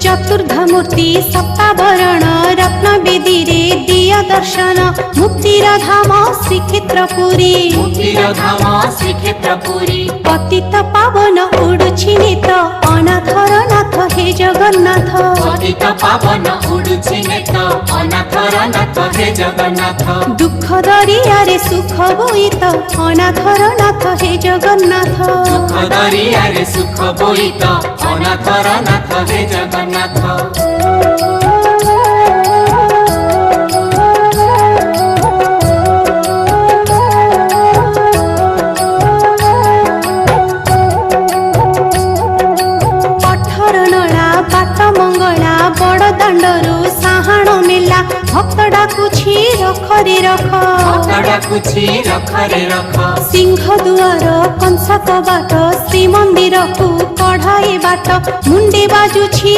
चतुर्धमूर्ति सप्तावरण रत्न बेदी रे दिया दर्शन मुक्तिर धाम श्रीक्षेत्रपुरी पतित पावन उडुछि नेत अनाथर नाथ हे जगन्नाथ पतित पावन उडुछि नेत अनाथर नाथ हे जगन्नाथ दुख दरियारे सुख बोईत अनाथर नाथ हे जगन्नाथ दुख दरियारे सुख बोईत अनाथर नाथ हे जगन्नाथ भक्त डाकुछि रख रे रख सिंह दुआर कंस कबाट श्रीमंदिर को कढ़ाई बाट मुंडे बाजुछि